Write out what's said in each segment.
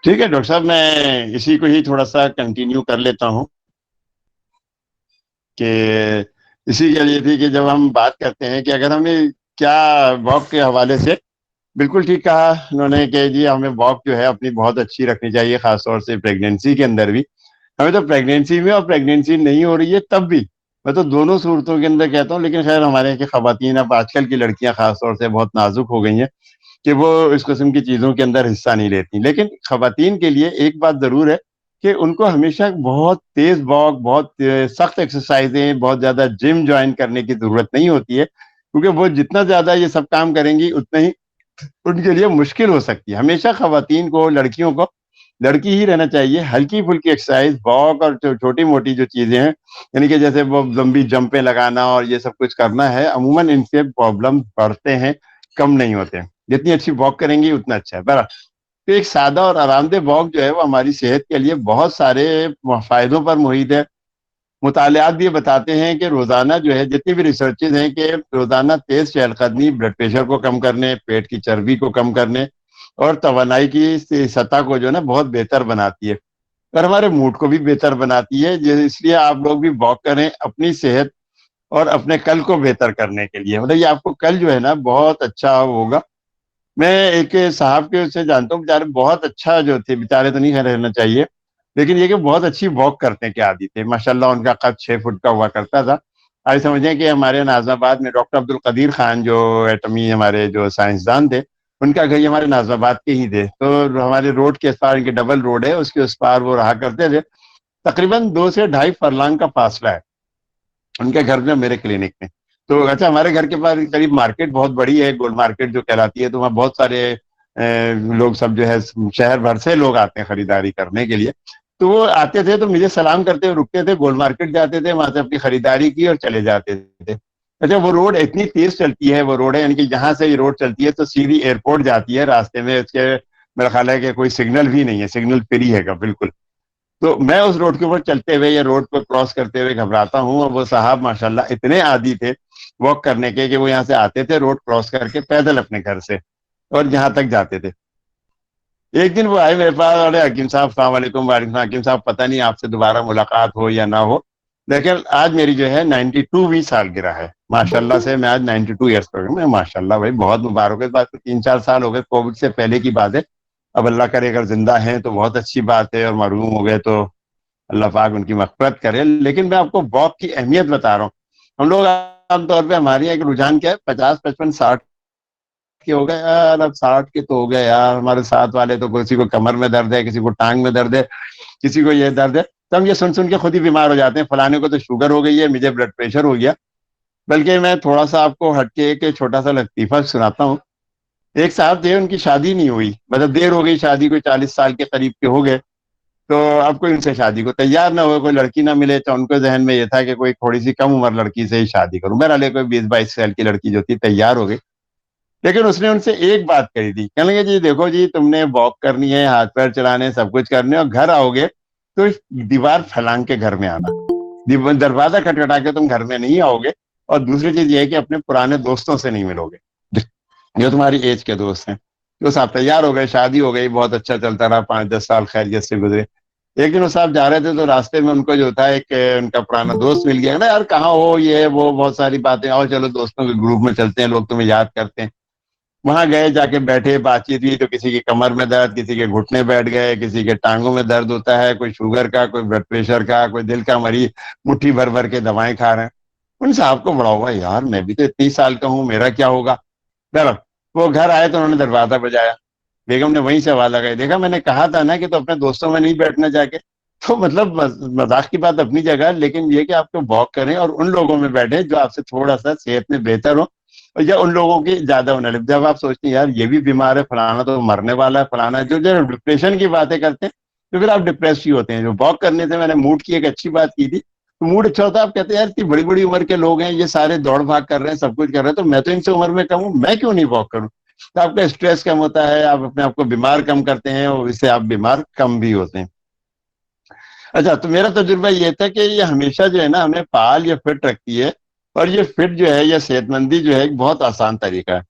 ٹھیک ہے ڈاکٹر صاحب، میں اسی کو ہی تھوڑا سا کنٹینیو کر لیتا ہوں کہ اسی کے لیے تھی کہ جب ہم بات کرتے ہیں کہ اگر ہمیں کیا واک کے حوالے سے بالکل ٹھیک کہا انہوں نے کہ جی ہمیں واک جو ہے اپنی بہت اچھی رکھنی چاہیے، خاص طور سے پریگنینسی کے اندر بھی. ہمیں تو پریگنینسی میں اور پریگنینسی نہیں ہو رہی ہے تب بھی، میں تو دونوں صورتوں کے اندر کہتا ہوں. لیکن خیر ہمارے یہاں کی خواتین، اب آج کل کی لڑکیاں خاص طور سے بہت نازک ہو گئی ہیں کہ وہ اس قسم کی چیزوں کے اندر حصہ نہیں لیتی. لیکن خواتین کے لیے ایک بات ضرور ہے کہ ان کو ہمیشہ بہت تیز واک، بہت سخت ایکسرسائزیں، بہت زیادہ جم جوائن کرنے کی ضرورت نہیں ہوتی ہے، کیونکہ وہ جتنا زیادہ یہ سب کام کریں گی اتنا ہی ان کے لیے مشکل ہو سکتی ہے. ہمیشہ خواتین کو، لڑکیوں کو لڑکی ہی رہنا چاہیے. ہلکی پھلکی ایکسرسائز، واک اور چھوٹی موٹی جو چیزیں ہیں، یعنی کہ جیسے وہ لمبی جمپیں لگانا اور یہ سب کچھ کرنا ہے، عموماً ان سے پرابلم بڑھتے ہیں، کم نہیں ہوتے. جتنی اچھی واک کریں گی اتنا اچھا ہے. برابر. تو ایک سادہ اور آرام دہ واک جو ہے وہ ہماری صحت کے لیے بہت سارے فائدوں پر محیط ہے. مطالعات بھی یہ بتاتے ہیں کہ روزانہ جو ہے، جتنی بھی ریسرچز ہیں، کہ روزانہ تیز چہل قدمی بلڈ پریشر کو کم کرنے، پیٹ کی چربی کو کم کرنے اور توانائی کی سطح کو جو ہے نا بہت بہتر بناتی ہے، اور ہمارے موڈ کو بھی بہتر بناتی ہے. اس لیے آپ لوگ بھی واک کریں اپنی صحت اور اپنے کل کو بہتر کرنے کے لیے. مطلب یہ آپ کو کل جو ہے نا بہت اچھا ہوگا. میں ایک صاحب کے سے جانتا ہوں، بیچارے بہت اچھا جو تھے، بیچارے تو نہیں رہنا چاہیے، لیکن یہ کہ بہت اچھی واک کرنے کے عادی تھے. ماشاءاللہ ان کا قد 6 فٹ کا ہوا کرتا تھا. آج سمجھیں کہ ہمارے نازم آباد میں ڈاکٹر عبد القدیر خان، جو ایٹمی ہمارے جو سائنسدان تھے، ان کا گھر ہمارے نازم آباد کے ہی تھے. تو ہمارے روڈ کے اس پار، ان کی ڈبل روڈ ہے، اس کے اس پار وہ رہا کرتے تھے. تقریباً 2 سے 2.5 فرلانگ کا فاصلہ ہے ان کے گھر میں میرے کلینک میں. تو اچھا، ہمارے گھر کے پاس قریب مارکیٹ بہت بڑی ہے، گول مارکیٹ جو کہلاتی ہے، تو وہاں بہت سارے لوگ سب جو ہے شہر بھر سے لوگ آتے ہیں خریداری کرنے کے لیے. تو وہ آتے تھے تو مجھے سلام کرتے ہوئے رکتے تھے، گول مارکیٹ جاتے تھے، وہاں سے اپنی خریداری کی اور چلے جاتے تھے. اچھا، وہ روڈ اتنی تیز چلتی ہے، وہ روڈ ہے، یعنی کہ جہاں سے یہ روڈ چلتی ہے تو سیدھی ایئرپورٹ جاتی ہے. راستے میں اس کے میرا خیال ہے کہ کوئی سگنل بھی نہیں ہے، سگنل فری ہے گا بالکل. تو میں اس روڈ کے اوپر چلتے ہوئے یا روڈ کو کراس کرتے ہوئے گھبراتا ہوں، اور وہ صاحب ماشاءاللہ اتنے عادی تھے واک کرنے کے کہ وہ یہاں سے آتے تھے روڈ کراس کر کے پیدل اپنے گھر سے، اور یہاں تک جاتے تھے. ایک دن وہ آئے میرے پاس، ارے حکیم صاحب السلام علیکم. وعلیکم السلام. حکیم صاحب پتہ نہیں آپ سے دوبارہ ملاقات ہو یا نہ ہو، لیکن آج میری جو ہے 92ویں سالگرہ ہے. ماشاء اللہ سے میں آج 92 ایئرس پر ہوں. میں ماشاء اللہ بھائی بہت مبارک ہے. اس بات کو 3-4 سال ہو گئے، کووڈ سے پہلے کی بات ہے. اب اللہ کرے اگر زندہ ہیں تو بہت اچھی بات ہے، اور محروم ہو گئے تو اللہ پاک ان کی مغفرت کرے. لیکن میں آپ کو واک کی اہمیت بتا رہا ہوں. ہم لوگ عام طور پہ، ہمارے یہاں ایک رجحان کیا ہے، 50 55 60 کے ہو گئے یار. اب 60 کے تو ہو گئے یار. ہمارے ساتھ والے تو کسی کو کمر میں درد ہے، کسی کو ٹانگ میں درد ہے، کسی کو یہ درد ہے. تو ہم یہ سن کے خود ہی بیمار ہو جاتے ہیں، فلانے کو تو شوگر ہو گئی ہے، مجھے بلڈ پریشر ہو گیا. بلکہ میں تھوڑا سا آپ کو ہٹ کے ایک چھوٹا سا لطیفہ سناتا ہوں. ایک صاحب تھے، ان کی شادی نہیں ہوئی، مطلب دیر ہو گئی شادی، کوئی 40 سال کے قریب کے ہو گئے. تو اب کوئی ان سے شادی کو تیار نہ ہو، کوئی لڑکی نہ ملے، تو ان کو ذہن میں یہ تھا کہ کوئی تھوڑی سی کم عمر لڑکی سے ہی شادی کروں. بہرحال کوئی 20 22 سال کی لڑکی جو تھی تیار ہو گئی. لیکن اس نے ان سے ایک بات کہی تھی، کہنے لگے جی دیکھو جی، تم نے واک کرنی ہے، ہاتھ پیر چلانے، سب کچھ کرنے، اور گھر آؤ گے تو دیوار پھلانگ کے گھر میں آنا، دروازہ کھٹکھٹا کے تم گھر میں نہیں آؤ گے. اور دوسری چیز یہ ہے کہ اپنے پرانے دوستوں سے نہیں ملو گے جو تمہاری ایج کے دوست ہیں. تو صاحب تیار ہو گئے، شادی ہو گئی، بہت اچھا چلتا رہا، 5 10 سال خیریت سے گزرے. ایک دن وہ صاحب جا رہے تھے تو راستے میں ان کو جو تھا ایک ان کا پرانا دوست مل گیا نا. یار کہاں ہو، یہ وہ بہت ساری باتیں، آؤ چلو دوستوں کے گروپ میں چلتے ہیں، لوگ تمہیں یاد کرتے ہیں. وہاں گئے، جا کے بیٹھے، بات چیت ہوئی. تو کسی کی کمر میں درد، کسی کے گھٹنے بیٹھ گئے، کسی کے ٹانگوں میں درد ہوتا ہے، کوئی شوگر کا، کوئی بلڈ پریشر کا، کوئی دل کا مریض مٹھی بھر بھر کے دوائیں کھا رہے ہیں. ان صاحب کو بڑا ہوا، یار میں بھی تو اتنی سال کا ہوں، میرا کیا ہوگا. ڈر وہ گھر آئے تو انہوں نے دروازہ بجایا. بیگم نے وہیں سے آواز لگائی، دیکھا میں نے کہا تھا نا کہ تو اپنے دوستوں میں نہیں بیٹھنا جا کے. تو مطلب مذاق کی بات اپنی جگہ، لیکن یہ کہ آپ کو واک کریں اور ان لوگوں میں بیٹھیں جو آپ سے تھوڑا سا صحت میں بہتر ہو، یا ان لوگوں کی زیادہ ہونے لگے. جب آپ سوچتے ہیں یار یہ بھی بیمار ہے، فلانا تو مرنے والا ہے، فلانا جو ڈپریشن کی باتیں کرتے ہیں، تو پھر آپ ڈپریس ہی ہوتے ہیں. جو واک کرنے سے میں نے موڈ کی ایک اچھی بات کی تھی، تو موڈ اچھا ہوتا ہے. آپ کہتے ہیں یار اتنی بڑی بڑی عمر کے لوگ ہیں، یہ سارے دوڑ بھاگ کر رہے ہیں، سب کچھ کر رہے ہیں، تو میں تو ان سے عمر میں کم ہوں، میں کیوں نہیں واک کروں. تو آپ کا اسٹریس کم ہوتا ہے، آپ اپنے آپ کو بیمار کم کرتے ہیں، اور اس سے آپ بیمار کم بھی ہوتے ہیں. اچھا، تو میرا تجربہ یہ تھا کہ یہ ہمیشہ جو ہے نا ہمیں فعال یا فٹ رکھتی ہے. اور یہ فٹ جو ہے یا صحت مندی جو ہے ایک بہت آسان طریقہ ہے.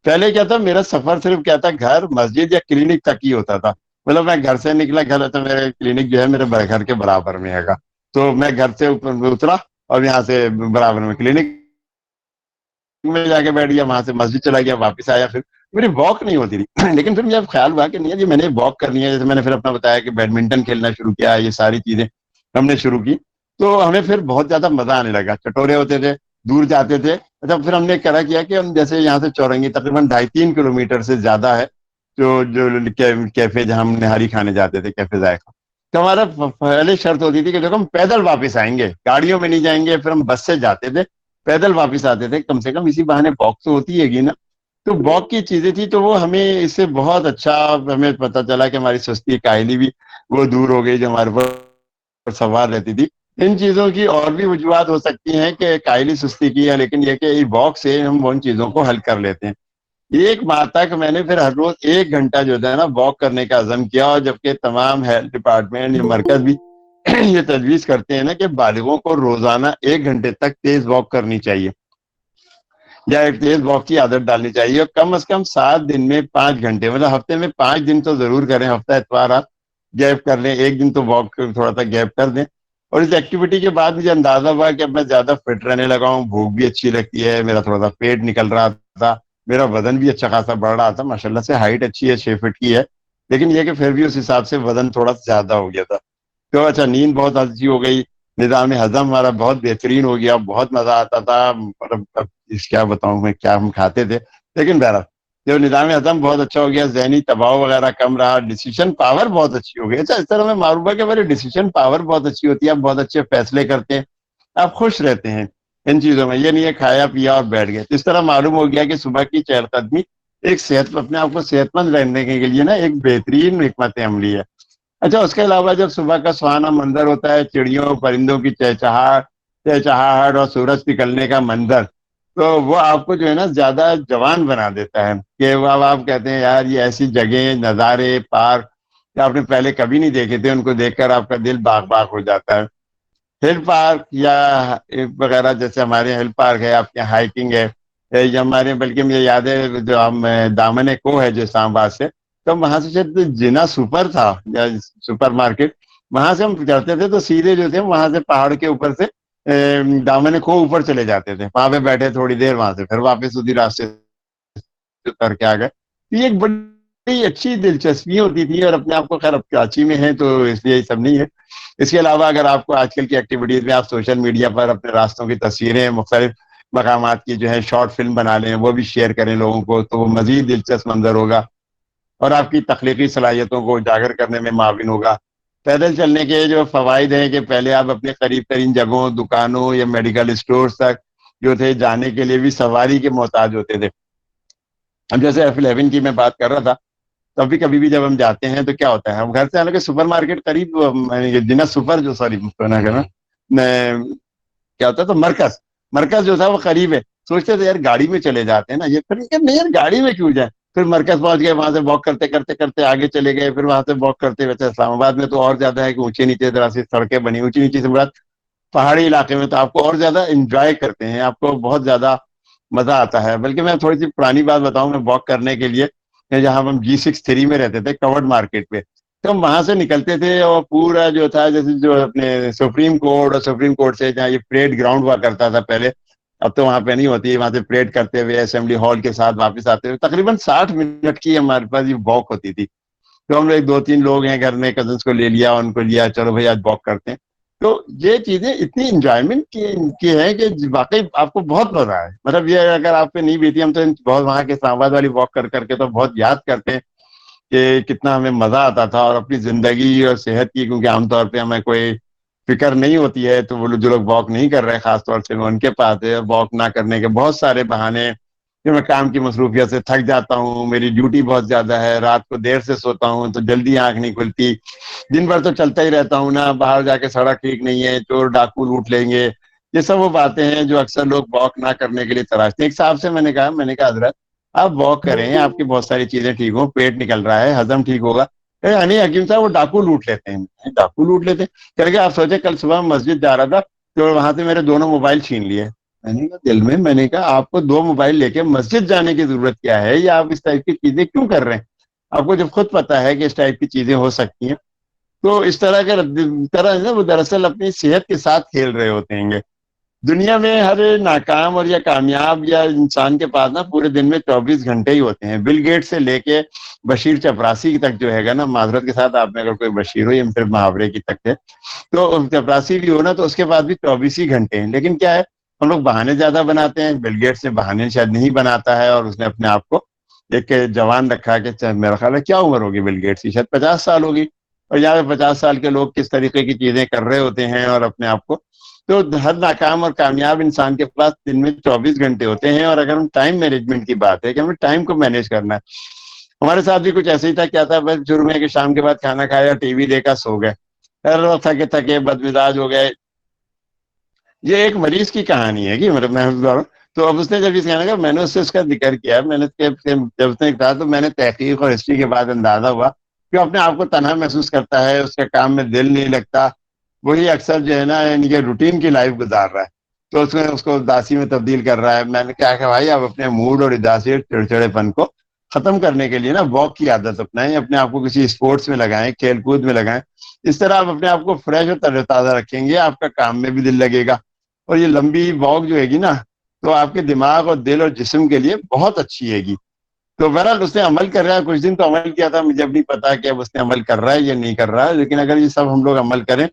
پہلے کیا تھا، میرا سفر صرف کیا تھا، گھر، مسجد یا کلینک تک ہی ہوتا تھا. مطلب میں گھر سے نکلا، گھر تو میرے کلینک جو ہے میرے گھر کے برابر میں ہے گا، تو میں گھر سے اوپر اترا اور یہاں سے برابر میں کلینک میں جا کے بیٹھ گیا، وہاں سے مسجد چلا گیا، واپس آیا، پھر میری واک نہیں ہوتی تھی لیکن پھر مجھے اب خیال ہوا کہ نہیں جی میں نے واک کرنی ہے، جیسے میں نے پھر اپنا بتایا کہ بیڈمنٹن کھیلنا شروع کیا، یہ ساری چیزیں ہم نے شروع کی، تو ہمیں پھر بہت زیادہ مزہ آنے لگا، چٹورے ہوتے تھے، دور جاتے تھے، اچھا پھر ہم نے کرا کیا کہ ہم جیسے یہاں سے چورنگی تقریباً 2.5-3 کلومیٹر سے زیادہ ہے، جو کیفے جہاں ہم نہاری کھانے جاتے تھے، کیفے ذائقہ، تو ہمارا پہلے شرط ہوتی تھی کہ دیکھو ہم پیدل واپس آئیں گے، گاڑیوں میں نہیں جائیں گے، پھر ہم بس سے جاتے تھے، پیدل واپس آتے تھے، کم سے کم اسی بہانے واک تو ہوتی ہے گی نا، تو واک کی چیزیں تھی، تو وہ ہمیں اس سے بہت اچھا ہمیں پتا چلا کہ ہماری سستی کاہلی بھی وہ دور ہو گئی جو ہمارے پر سوار رہتی تھی۔ ان چیزوں کی اور بھی وجوہات ہو سکتی ہیں کہ کاہلی سستی کی ہے، لیکن یہ کہ واک سے ہم ان چیزوں کو حل کر لیتے ہیں۔ ایک ماہ تک میں نے پھر ہر روز 1 گھنٹہ جو ہے نا واک کرنے کا عزم کیا، اور جبکہ تمام ہیلتھ ڈپارٹمنٹ یا مرکز بھی یہ تجویز کرتے ہیں نا کہ بالغوں کو روزانہ 1 گھنٹے تک تیز واک کرنی چاہیے، یا ایک تیز واک کی عادت ڈالنی چاہیے، اور کم از کم 7 دن میں 5 گھنٹے، مطلب ہفتے میں 5 دن تو ضرور کریں، ہفتہ اتوار آپ گیپ کر لیں، ایک دن تو واک تھوڑا سا گیپ کر دیں۔ اور اس ایکٹیویٹی کے بعد مجھے اندازہ ہوا کہ اب میں زیادہ فٹ رہنے لگا ہوں، بھوک بھی اچھی لگتی ہے، میرا تھوڑا سا پیٹ نکل رہا تھا، میرا وزن بھی اچھا خاصا بڑھ رہا تھا، ماشاء اللہ سے ہائٹ اچھی ہے، 6 فٹ کی ہے، لیکن یہ کہ پھر بھی اس حساب سے وزن تھوڑا سا زیادہ ہو گیا تھا۔ تو اچھا نیند بہت اچھی ہو گئی، نظام ہضم ہمارا بہت بہترین ہو گیا، بہت مزہ آتا تھا، مطلب اب کیا بتاؤں میں کیا ہم کھاتے تھے، لیکن بہرحال جو نظام ہضم بہت اچھا ہو گیا، ذہنی دباؤ وغیرہ کم رہا، ڈیسیشن پاور بہت اچھی ہو گئی۔ اچھا اس طرح میں معلوم ہے کہ میری ڈیسیشن پاور بہت اچھی ہوتی ہے، آپ بہت اچھے فیصلے کرتے ہیں، آپ خوش رہتے ہیں ان چیزوں میں، یہ نہیں ہے کھایا پیا اور بیٹھ گئے۔ اس طرح معلوم ہو گیا کہ صبح کی چہل قدمی ایک صحت اپنے آپ کو صحت مند رہنے کے لیے نا ایک بہترین حکمت عملی ہے۔ اچھا اس کے علاوہ جب صبح کا سہانا منظر ہوتا ہے، چڑیوں پرندوں کی چہچہاہٹ اور سورج نکلنے کا منظر، تو وہ آپ کو جو ہے نا زیادہ جوان بنا دیتا ہے، کہ وہ اب آپ کہتے ہیں یار یہ ایسی جگہیں، نظارے، پارک کہ آپ نے پہلے کبھی نہیں دیکھے تھے، ان کو دیکھ کر آپ کا دل باغ باغ ہو جاتا ہے۔ ہل پارک یا وغیرہ جیسے ہمارے ہل پارک ہے، آپ کے ہائکنگ ہے، یا ہمارے بلکہ مجھے یاد ہے جو ہم دامن کو ہے جو اسلام آباد سے، تو وہاں سے شاید جنا سپر تھا یا سپر مارکیٹ، وہاں سے ہم چڑھتے تھے تو سیدھے جو تھے وہاں سے پہاڑ کے اوپر سے دامن کو اوپر چلے جاتے تھے، وہاں پہ بیٹھے تھوڑی دیر، وہاں سے پھر واپس اسی راستے کر کے آ گئے۔ یہ ایک بڑی اچھی دلچسپی ہوتی تھی، اور اپنے آپ کو خیر اب کراچی میں ہے تو اس لیے یہ سب نہیں ہے۔ اس کے علاوہ اگر آپ کو آج کل کی ایکٹیویٹیز میں آپ سوشل میڈیا پر اپنے راستوں کی تصویریں، مختلف مقامات کی جو ہے شارٹ فلم بنا لیں، وہ بھی شیئر کریں لوگوں کو، تو وہ مزید دلچسپ منظر ہوگا، اور آپ کی تخلیقی صلاحیتوں کو اجاگر کرنے میں معاون ہوگا۔ پیدل چلنے کے جو فوائد ہیں کہ پہلے آپ اپنے قریب ترین جگہوں، دکانوں یا میڈیکل اسٹورز تک جو تھے جانے کے لیے بھی سواری کے محتاج ہوتے تھے۔ اب جیسے F11 کی میں بات کر رہا تھا، تب بھی کبھی بھی جب ہم جاتے ہیں تو کیا ہوتا ہے، ہم گھر سے حالانکہ سپر مارکیٹ قریب، جنا سپر جو سوری میں کیا ہوتا تو مرکز جو تھا وہ قریب ہے، سوچتے تھے یار گاڑی میں چلے جاتے ہیں نا، یہ پھر نہیں یار گاڑی میں کیوں جائیں، پھر مرکز پہنچ گئے، وہاں سے واک کرتے کرتے کرتے آگے چلے گئے، پھر وہاں سے واک کرتے ویسے اسلام آباد میں تو اور زیادہ ہے کہ اونچے نیچے ذرا سی سڑکیں بنی، اونچی نیچی سے مراد پہاڑی علاقے میں، تو آپ کو اور زیادہ انجوائے کرتے ہیں، آپ کو بہت زیادہ مزہ آتا ہے۔ بلکہ میں تھوڑی سی پرانی بات بتاؤں، میں واک کرنے کے لیے جہاں ہم G63 میں رہتے تھے کورڈ مارکیٹ پہ، تو ہم وہاں سے نکلتے تھے، اور پورا جو تھا جیسے جو اپنے سپریم کورٹ، اور سپریم کورٹ سے جہاں یہ پریڈ گراؤنڈ ہوا کرتا تھا پہلے، اب تو وہاں پہ نہیں ہوتی، وہاں سے پریڈ کرتے ہوئے اسمبلی ہال کے ساتھ واپس آتے ہوئے تقریباً 60 منٹ کی ہمارے پاس یہ واک ہوتی تھی۔ تو ہم لوگ 2-3 لوگ ہیں گھر میں، کزنس کو لے لیا، ان کو لیا، چلو بھائی آج واک کرتے ہیں۔ تو یہ چیزیں اتنی انجوائمنٹ کی ہیں کہ واقعی آپ کو بہت مزہ آئے، مطلب یہ اگر آپ پہ نہیں بیتی، ہم تو بہت وہاں کے اسلام آباد والی واک کر کر کے تو بہت یاد کرتے ہیں کہ کتنا ہمیں مزہ آتا تھا، اور اپنی زندگی اور صحت کی، کیونکہ عام طور پہ ہمیں کوئی فکر نہیں ہوتی ہے، تو وہ جو لوگ واک نہیں کر رہے خاص طور سے ان کے پاس ہے واک نہ کرنے کے بہت سارے بہانے، کہ میں کام کی مصروفیت سے تھک جاتا ہوں، میری ڈیوٹی بہت زیادہ ہے، رات کو دیر سے سوتا ہوں تو جلدی آنکھ نہیں کھلتی، دن بھر تو چلتا ہی رہتا ہوں نا، باہر جا کے سڑک ٹھیک نہیں ہے، چور ڈاکو لوٹ لیں گے، یہ سب وہ باتیں ہیں جو اکثر لوگ واک نہ کرنے کے لیے تراشتے ہیں۔ ایک صاحب سے میں نے کہا حضرت آپ واک کریں، آپ کی بہت ساری چیزیں ٹھیک ہوں، پیٹ نکل رہا ہے، ہضم ٹھیک ہوگا، نہیں حکیم صاحب وہ ڈاکو لوٹ لیتے ہیں، ڈاکو لوٹ لیتے ہیں کر کے آپ سوچے، کل صبح مسجد جا رہا تھا تو وہاں سے میرے دونوں موبائل چھین لیے، میں نے کہا دل میں نے کہا آپ کو 2 موبائل لے کے مسجد جانے کی ضرورت کیا ہے، یا آپ اس ٹائپ کی چیزیں کیوں کر رہے ہیں؟ آپ کو جب خود پتا ہے کہ اس ٹائپ کی چیزیں ہو سکتی ہیں، تو اس طرح کا طرح ہے نا وہ دراصل اپنی صحت کے ساتھ کھیل رہے ہوتے ہیں گے. دنیا میں ہر ناکام اور یا کامیاب یا انسان کے پاس نا پورے دن میں 24 گھنٹے ہی ہوتے ہیں. بل گیٹ سے لے کے بشیر چپراسی تک جو ہے گا نا، معذرت کے ساتھ آپ میں اگر کوئی بشیر ہو، یہ پھر محاورے کی تک ہے، تو چپراسی بھی ہو نا تو اس کے بعد بھی 24 ہی گھنٹے ہیں. لیکن کیا ہے، ہم لوگ بہانے زیادہ بناتے ہیں. بل گیٹس نے بہانے شاید نہیں بناتا ہے، اور اس نے اپنے آپ کو ایک جوان رکھا کہ میرا خیال ہے کیا عمر ہوگی بل گیٹس کی، شاید 50 سال ہوگی. اور یہاں پہ 50 سال کے لوگ کس طریقے کی چیزیں کر رہے ہوتے ہیں اور اپنے آپ کو. تو ہر ناکام اور کامیاب انسان کے پاس دن میں 24 گھنٹے ہوتے ہیں. اور اگر ہم ٹائم مینجمنٹ کی بات ہے کہ ہمیں ٹائم کو مینیج کرنا ہے، ہمارے ساتھ بھی کچھ ایسے ہی تھا. کیا تھا، بس شروع میں کہ شام کے بعد کھانا کھایا، ٹی وی دیکھا، سو گئے، ہر روز تھکے تھکے بد مزاج ہو گئے. یہ ایک مریض کی کہانی ہے کہ مطلب میں بتا رہا ہوں. تو اب اس نے جب اس کہنے کا میں نے اس سے اس کا ذکر کیا، میں نے جب اس نے کہا تو میں نے تحقیق اور ہسٹری کے بعد اندازہ ہوا کہ اپنے آپ کو تنہا محسوس کرتا ہے، اس کے کام میں دل نہیں لگتا. وہی اکثر جو ہے نا یعنی کہ روٹین کی لائف گزار رہا ہے، تو اس میں اس کو اداسی میں تبدیل کر رہا ہے. میں نے کہا کہ بھائی آپ اپنے موڈ اور اداسی اور چڑچڑے پن کو ختم کرنے کے لیے نا واک کی عادت اپنائیں، اپنے آپ کو کسی اسپورٹس میں لگائیں، کھیل کود میں لگائیں. اس طرح آپ اپنے آپ کو فریش اور تر و تازہ رکھیں گے، آپ کا کام میں بھی دل لگے گا. اور یہ لمبی واک جو ہے گی نا، تو آپ کے دماغ اور دل اور جسم کے لیے بہت اچھی ہے گی. تو بہرحال اس نے عمل کر رہا ہے، کچھ دن تو عمل کیا تھا، مجھے اب نہیں پتا کہ اب اس نے عمل کر رہا ہے یا نہیں کر رہا ہے. لیکن اگر یہ سب ہم لوگ عمل کریں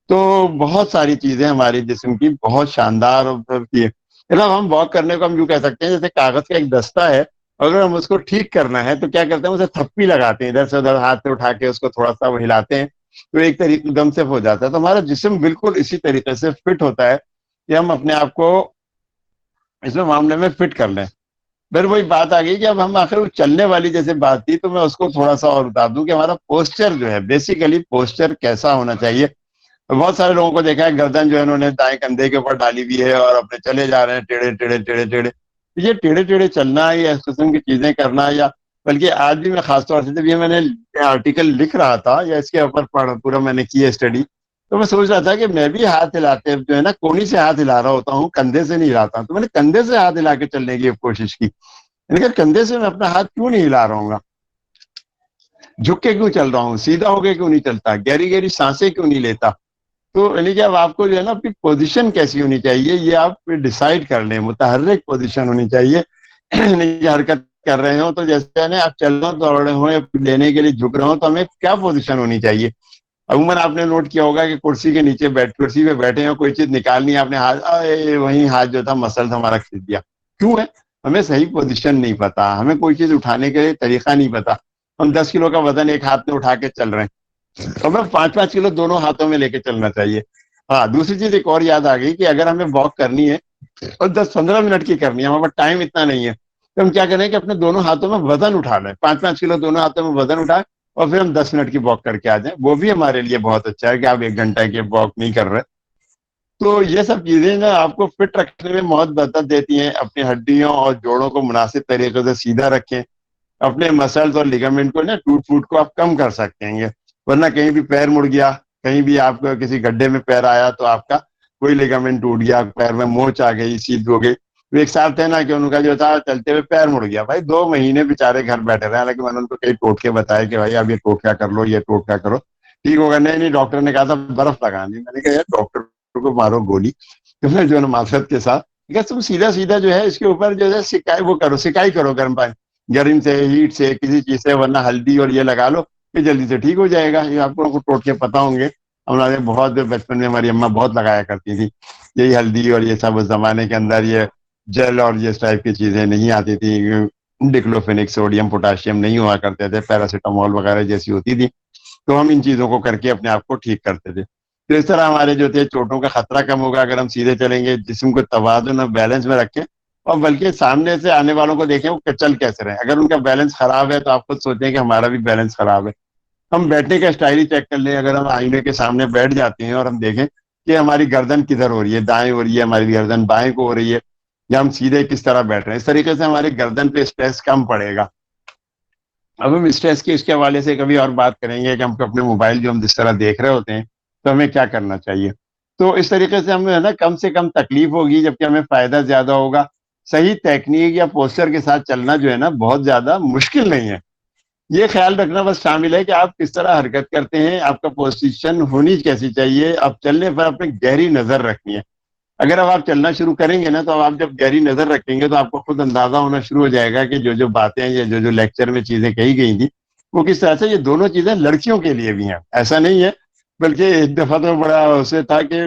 تو بہت ساری چیزیں ہماری جسم کی بہت شاندار ہوتی ہے. مطلب ہم واک کرنے کو ہم یوں کہہ سکتے ہیں جیسے کاغذ کا ایک دستہ ہے، اگر ہم اس کو ٹھیک کرنا ہے تو کیا کرتے ہیں، اسے تھپی لگاتے ہیں، ادھر سے ادھر ہاتھ سے اٹھا کے اس کو تھوڑا سا وہ ہلاتے ہیں، تو ایک طریقے دم سے ہو جاتا ہے. تو ہمارا جسم بالکل اسی طریقے سے فٹ ہوتا ہے کہ ہم اپنے آپ کو اس میں معاملے میں فٹ کر لیں. پھر وہی بات آ گئی کہ اب ہم آخر وہ چلنے والی جیسے بات تھی، تو میں اس کو تھوڑا سا اور بتا دوں کہ ہمارا پوسچر جو ہے، بیسیکلی پوسچر کیسا ہونا چاہیے. بہت سارے لوگوں کو دیکھا ہے گردن جو ہے انہوں نے دائیں کندھے کے اوپر ڈالی ہوئی ہے اور اپنے چلے جا رہے ہیں ٹیڑھے ٹیڑھے ٹیڑھے ٹیڑھے. یہ ٹیڑھے ٹیڑھے چلنا یا اس قسم کی چیزیں کرنا، یا بلکہ آج بھی میں خاص طور سے جب یہ میں نے آرٹیکل لکھ رہا تھا یا اس کے اوپر پورا میں نے کی اسٹڈی، تو میں سوچ رہا تھا کہ میں بھی ہاتھ ہلاتے جو ہے نا کونی سے ہاتھ ہلا رہا ہوتا ہوں، کندھے سے نہیں ہلاتا ہوں. تو میں نے کندھے سے ہاتھ ہلا کے چلنے کی کوشش کی، میں نے کہا کندھے سے میں اپنا ہاتھ کیوں نہیں ہلا رہا ہوں گا، جھک کے کیوں چل رہا ہوں، سیدھا ہو کے کیوں نہیں چلتا، گہری گہری سانسیں کیوں نہیں لیتا. تو یعنی کہ اب آپ کو جو ہے نا اپنی پوزیشن کیسی ہونی چاہیے یہ آپ ڈیسائیڈ کر لیں. متحرک پوزیشن ہونی چاہیے، یعنی کہ حرکت کر رہے ہوں تو جیسے نا آپ چل رہے ہو، دوڑ رہے ہوں، لینے کے لیے جھک رہے ہوں، تو ہمیں کیا پوزیشن ہونی چاہیے. عموماً آپ نے نوٹ کیا ہوگا کہ کرسی کے نیچے کرسی پہ بیٹھے ہو، کوئی چیز نکالنی ہے، آپ نے وہیں ہاتھ جو تھا مسل ہمارا کھینچ دیا. کیوں ہے؟ ہمیں صحیح پوزیشن نہیں پتا، ہمیں کوئی چیز اٹھانے کے طریقہ نہیں پتا. ہم 10 کلو کا وزن ایک ہاتھ میں اٹھا کے چل رہے ہیں، ہمیں 5 5 کلو دونوں ہاتھوں میں لے کے چلنا چاہیے. ہاں، دوسری چیز ایک اور یاد آ گئی کہ اگر ہمیں واک کرنی ہے اور 10 15 منٹ کی کرنی ہے، ہمارے پاس ٹائم اتنا نہیں ہے، تو ہم کیا کریں کہ اپنے دونوں ہاتھوں میں وزن اٹھا لیں، 5 5 کلو دونوں ہاتھوں میں وزن اٹھائیں، اور پھر ہم 10 منٹ کی واک کر کے آ جائیں. وہ بھی ہمارے لیے بہت اچھا ہے کہ آپ 1 گھنٹہ کی واک نہیں کر رہے. تو یہ سب چیزیں نا آپ کو فٹ رکھنے میں بہت مدد دیتی ہیں. اپنی ہڈیوں اور جوڑوں کو مناسب طریقے سے سیدھا رکھیں، اپنے مسلز اور لیگامنٹ کو نا ٹوٹ پھوٹ کو آپ کم کر سکتے ہیں. ورنہ کہیں بھی پیر مڑ گیا، کہیں بھی آپ کو کسی گڈھے میں پیر آیا تو آپ کا کوئی لیگامنٹ ٹوٹ گیا، پیر میں موچ آ گئی، سیدھ ہو گئی. ایک صاحب تھے نا کہ ان کا جو تھا چلتے ہوئے پیر مڑ گیا، بھائی 2 مہینے بےچارے گھر بیٹھے رہے. حالانکہ میں نے ان کو کئی ٹوٹکے بتائے کہ بھائی اب یہ ٹوٹکا کر لو، یہ ٹوٹکا کرو، ٹھیک ہوگا. نہیں نہیں، ڈاکٹر نے کہا تھا برف لگانی. میں نے کہا یار ڈاکٹر کو مارو گولی، تمہیں جو ہے نا معذرت کے ساتھ کہ تم سیدھا سیدھا جو ہے اس کے اوپر جو ہے سکائی وہ کرو، سکائی کرو گرم پانی، گرم سے، ہیٹ سے، کسی چیز سے، ورنہ ہلدی اور یہ لگا لو، یہ جلدی سے ٹھیک ہو جائے گا. یہ آپ کو ٹوٹکے پتا ہوں گے، ہمارے بہت بچپن میں ہماری اماں بہت لگایا کرتی تھی یہی ہلدی اور یہ سب. اس زمانے کے اندر یہ جیل اور یہ ٹائپ کی چیزیں نہیں آتی تھی، ڈکلوفینک، سوڈیم پوٹاشیم نہیں ہوا کرتے تھے، پیراسیٹامول وغیرہ جیسی ہوتی تھی. تو ہم ان چیزوں کو کر کے اپنے آپ کو ٹھیک کرتے تھے. تو اس طرح ہمارے جو تھے چوٹوں کا خطرہ کم ہوگا اگر ہم سیدھے چلیں گے، جسم کو توازن اور بیلنس میں رکھیں، اور بلکہ سامنے سے آنے والوں کو دیکھیں وہ چل کیسے رہے. اگر ان کا بیلنس خراب ہے تو آپ خود سوچیں کہ ہمارا بھی بیلنس خراب ہے. ہم بیٹھنے کا اسٹائل ہی چیک کر لیں. اگر ہم آئینے کے سامنے بیٹھ جاتے ہیں اور ہم دیکھیں کہ ہماری گردن کدھر ہو رہی ہے، دائیں ہو رہی ہے ہماری گردن، بائیں کو ہو رہی ہے، یا ہم سیدھے کس طرح بیٹھ رہے ہیں، اس طریقے سے ہماری گردن پہ اسٹریس کم پڑے گا. اب ہم اسٹریس کے اس کے حوالے سے کبھی اور بات کریں گے کہ ہم اپنے موبائل جو ہم جس طرح دیکھ رہے ہوتے ہیں تو ہمیں کیا کرنا چاہیے. تو اس طریقے سے ہمیں ہے نا کم سے کم تکلیف ہوگی جبکہ ہمیں فائدہ زیادہ ہوگا. صحیح ٹیکنیک یا پوسچر کے ساتھ چلنا جو ہے نا بہت زیادہ مشکل نہیں ہے. یہ خیال رکھنا بس شامل ہے کہ آپ کس طرح حرکت کرتے ہیں، آپ کا پوزیشن ہونی کیسی چاہیے. آپ چلنے پر اپنے گہری نظر رکھنی ہے. اگر اب آپ چلنا شروع کریں گے نا، تو اب آپ جب گہری نظر رکھیں گے تو آپ کو خود اندازہ ہونا شروع ہو جائے گا کہ جو جو باتیں یا جو جو لیکچر میں چیزیں کہی گئی تھی وہ کس طرح سے یہ دونوں چیزیں لڑکیوں کے لیے بھی ہیں. ایسا نہیں ہے، بلکہ ایک دفعہ تو بڑا اسے تھا کہ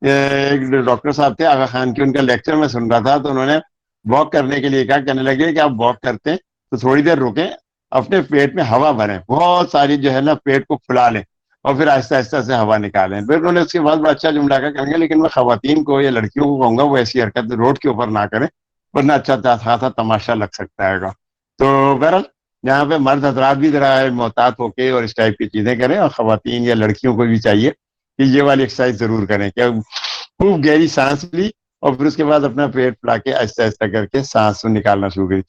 ایک ڈاکٹر صاحب تھے آغا خان کے، ان کا لیکچر میں سن رہا تھا تو انہوں نے واک کرنے کے لیے کہا، کہنے لگے کہ آپ واک کرتے ہیں تو تھوڑی دیر رکیں، اپنے پیٹ میں ہوا بھریں، بہت ساری جو ہے نا پیٹ کو پھلا لیں اور پھر آہستہ آہستہ سے ہوا نکالیں. پھر انہوں نے اس کے بعد بڑا اچھا جملہ کہا، کہیں گے لیکن میں خواتین کو یا لڑکیوں کو کہوں گا وہ ایسی حرکت روڈ کے اوپر نہ کریں، ورنہ اچھا خاصا تماشا لگ سکتا ہے گا. تو بہرحال یہاں پہ مرد حضرات بھی ذرا محتاط ہو کے اور اس ٹائپ کی چیزیں کریں، اور خواتین یا لڑکیوں کو بھی چاہیے کہ یہ والی ایکسرسائز ضرور کریں کہ خوب گہری سانس لی اور پھر اس کے بعد اپنا پیٹ پھلا کے آہستہ آہستہ کر کے سانس نکالنا شروع کری،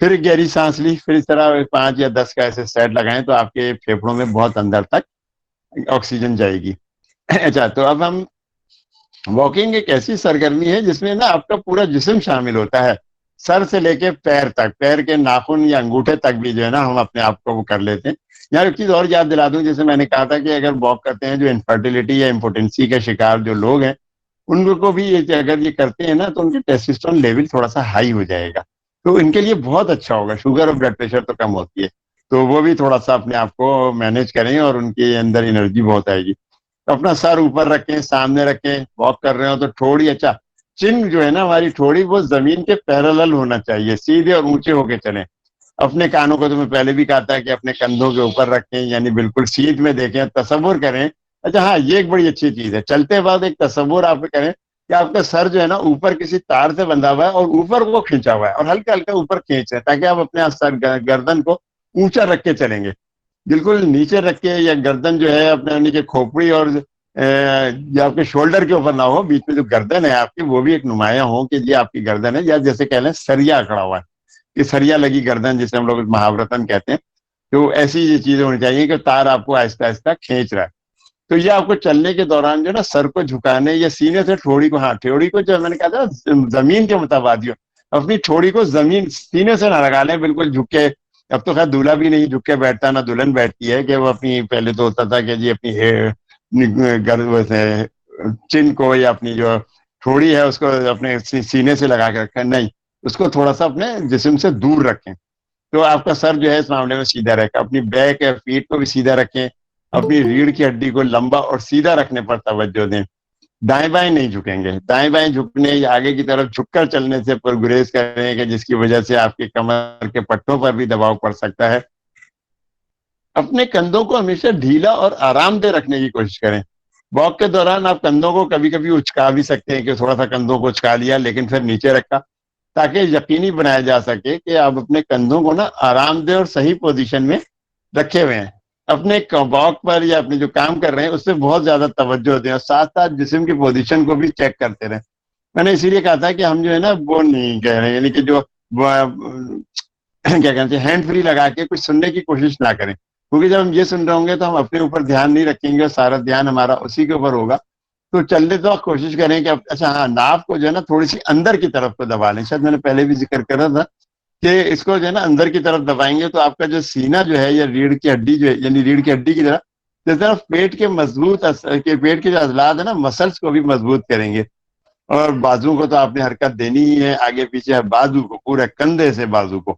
پھر ایک گہری سانس لی، پھر اس طرح 5 یا 10 کا ایسے سیٹ لگائیں تو آپ کے پھیپڑوں میں بہت اندر تک آکسیجن جائے گی. اچھا، تو اب ہم واکنگ ایک ایسی سرگرمی ہے جس میں نا آپ کا پورا جسم شامل ہوتا ہے، سر سے لے کے پیر تک، پیر کے ناخن یا انگوٹھے تک بھی جو ہے نا ہم اپنے آپ کو وہ کر لیتے ہیں. یہاں ایک چیز اور یاد دلا دوں، جیسے میں نے کہا تھا کہ اگر واک کرتے ہیں جو انفرٹیلٹی یا امپوٹنسی کے شکار جو لوگ ہیں ان کو بھی اگر یہ کرتے ہیں نا تو ان کے ٹیسٹوسٹرون لیول تھوڑا سا ہائی ہو جائے گا، تو ان کے لیے بہت اچھا ہوگا. شوگر اور بلڈ پریشر تو کم ہوتی ہے، تو وہ بھی تھوڑا سا اپنے آپ کو مینیج کریں اور ان کے اندر انرجی بہت آئے گی. تو اپنا سر اوپر رکھیں، سامنے رکھیں، واک کر رہے ہو تو تھوڑی اچھا چن جو ہے نا ہماری تھوڑی وہ زمین کے پیرالل ہونا چاہیے، سیدھے اور اونچے ہو کے چلیں. اپنے کانوں کو تو میں پہلے بھی کہا تھا کہ اپنے کندھوں کے اوپر رکھیں، یعنی بالکل سیدھ میں دیکھیں، تصور کریں. اچھا ہاں، یہ ایک بڑی اچھی چیز ہے، چلتے بعد ایک تصور آپ کریں کہ آپ کا سر جو ہے نا اوپر کسی تار سے بندھا ہوا ہے اور اوپر وہ کھینچا ہوا ہے اور ہلکا ہلکا اوپر کھینچ ہے، تاکہ آپ اپنے سر گردن کو اونچا رکھ کے چلیں گے. بالکل نیچے رکھ کے یا گردن جو ہے اپنے نیچے کھوپڑی اور یا آپ کے شولڈر کے اوپر نہ ہو، بیچ میں جو گردن ہے آپ کی وہ بھی ایک نمایاں ہو کہ یہ آپ کی گردن ہے، یا جیسے کہہ لیں سریا اکڑا ہوا ہے کہ سریا لگی گردن جسے ہم لوگ محاورتن کہتے ہیں. تو ایسی یہ چیزیں ہونی چاہیے کہ تار آپ کو آہستہ آہستہ کھینچ رہا ہے. تو یہ آپ کو چلنے کے دوران جو نا سر کو جھکانے یا سینے سے ٹھوڑی کو، ہاں ٹھوڑی کو جو میں نے کہا تھا زمین کے متبادی ہو، اپنی ٹھوڑی کو زمین سینے سے نہ لگا لیں بالکل جھک کے. اب تو خیر دولہا بھی نہیں جھک کے بیٹھتا، نہ دلہن بیٹھتی ہے کہ وہ اپنی، پہلے تو ہوتا تھا کہ جی اپنی چن کو یا اپنی جو تھوڑی ہے اس کو اپنے سینے سے لگا کے رکھیں، نہیں، اس کو تھوڑا سا اپنے جسم سے دور رکھیں تو آپ کا سر جو ہے اس معاملے میں سیدھا رہے گا. اپنی بیک یا پیٹھ کو بھی سیدھا رکھیں، اپنی ریڑھ کی ہڈی کو لمبا اور سیدھا رکھنے پر توجہ دیں. دائیں بائیں نہیں جھکیں گے، دائیں بائیں جھکنے یا آگے کی طرف جھک کر چلنے سے پرگریز کریں کہ جس کی وجہ سے آپ کی کمر کے پٹھوں پر بھی دباؤ پڑ سکتا ہے. اپنے کندھوں کو ہمیشہ ڈھیلا اور آرام دہ رکھنے کی کوشش کریں. واک کے دوران آپ کندھوں کو کبھی کبھی اچکا بھی سکتے ہیں کہ تھوڑا سا کندھوں کو اچکا لیا لیکن پھر نیچے رکھا، تاکہ یقینی بنایا جا سکے کہ آپ اپنے کندھوں کو نا آرام دہ اور صحیح پوزیشن میں رکھے ہوئے ہیں. اپنے واک پر یا اپنے جو کام کر رہے ہیں اس سے بہت زیادہ توجہ دیں اور ساتھ ساتھ جسم کی پوزیشن کو بھی چیک کرتے رہیں. میں نے اسی لیے کہا تھا کہ ہم جو ہے نا وہ نہیں کہہ رہے ہیں، یعنی کہ جو کیا کہتے ہیں ہینڈ فری لگا کے کچھ سننے کی کوشش نہ کریں، کیونکہ جب ہم یہ سن رہے ہوں گے تو ہم اپنے اوپر دھیان نہیں رکھیں گے، سارا دھیان ہمارا اسی کے اوپر ہوگا. تو چلنے تو آپ کوشش کریں کہ اچھا ہاں ناف کو جو ہے نا تھوڑی سی اندر کی طرف کو دبا لیں. شاید میں نے پہلے بھی ذکر کرا تھا کہ اس کو جو ہے نا اندر کی طرف دبائیں گے تو آپ کا جو سینہ جو ہے یا ریڑھ کی ہڈی جو ہے، یعنی ریڑھ کی ہڈی کی طرف جس طرح پیٹ کے مضبوط پیٹ کے جو عضلات ہیں نا مسلس کو بھی مضبوط کریں گے. اور بازو کو تو آپ نے حرکت دینی ہی ہے، آگے پیچھے بازو کو پورے کندھے سے بازو کو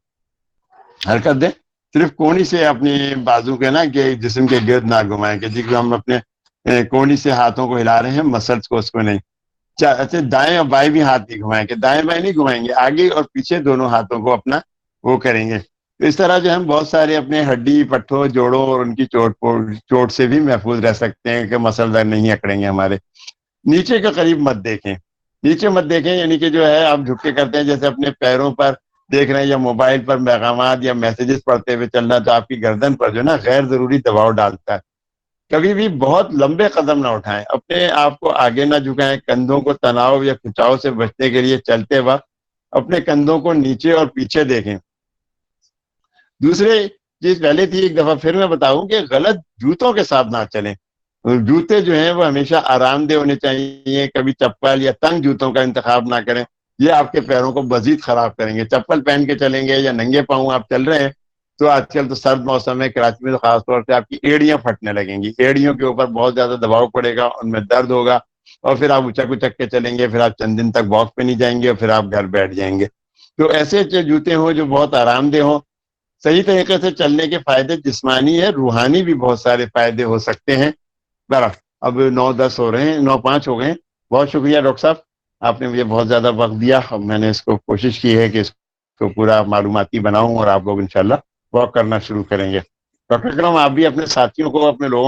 حرکت دیں. صرف کونی سے اپنی بازو کے نا کہ جسم کے گرد نہ گھمائیں کہ جی ہم اپنے کونی سے ہاتھوں کو ہلا رہے ہیں، مسلس کو اس کو نہیں. اچھا دائیں اور بائیں بھی ہاتھ نہیں گھمائیں گے، دائیں بائیں نہیں گھمائیں گے، آگے اور پیچھے دونوں ہاتھوں کو اپنا وہ کریں گے. تو اس طرح جو ہم بہت سارے اپنے ہڈی پٹھوں جوڑوں اور ان کی چوٹ سے بھی محفوظ رہ سکتے ہیں کہ مسل در نہیں اکڑیں گے ہمارے. نیچے کے قریب مت دیکھیں، نیچے مت دیکھیں یعنی کہ جو ہے آپ جھک کے کرتے ہیں جیسے اپنے پیروں پر دیکھ رہے ہیں یا موبائل پر پیغامات یا میسیجز پڑھتے ہوئے چلنا، تو آپ کی گردن پر جو ہے نا غیر ضروری دباؤ ڈالتا ہے. کبھی بھی بہت لمبے قدم نہ اٹھائیں، اپنے آپ کو آگے نہ جھکائیں. کندھوں کو تناؤ یا کھچاؤ سے بچنے کے لیے چلتے وقت اپنے کندھوں کو نیچے اور پیچھے دیکھیں. دوسرے چیز پہلے تھی، ایک دفعہ پھر میں بتاؤں کہ غلط جوتوں کے ساتھ نہ چلیں. جوتے جو ہیں وہ ہمیشہ آرام دہ ہونے چاہیے، کبھی چپل یا تنگ جوتوں کا انتخاب نہ کریں، یہ آپ کے پیروں کو مزید خراب کریں گے. چپل پہن کے چلیں گے یا ننگے پاؤں آپ چل رہے ہیں تو آج کل تو سرد موسم ہے کراچی میں، تو خاص طور سے آپ کی ایڑیاں پھٹنے لگیں گی، ایڑیوں کے اوپر بہت زیادہ دباؤ پڑے گا، ان میں درد ہوگا، اور پھر آپ اچک اچک کے چلیں گے، پھر آپ چند دن تک واک پہ نہیں جائیں گے، اور پھر آپ گھر بیٹھ جائیں گے۔ تو ایسے جوتے ہوں جو بہت آرام دہ ہوں، صحیح طریقے سے چلنے کے فائدے جسمانی ہے، روحانی بھی بہت سارے فائدے ہو سکتے ہیں۔ برا اب 9:10 ہو رہے ہیں، 9:05 ہو گئے ہیں۔ بہت شکریہ ڈاکٹر صاحب، آپ نے مجھے بہت زیادہ وقت دیا، اور میں نے اس کو کوشش کی ہے کہ اس کو پورا معلوماتی بناؤں، اور آپ لوگ انشاءاللہ واک کرنا شروع کریں گے۔ ڈاکٹر اکرم، آپ بھی اپنے ساتھیوں کو، اپنے لوگوں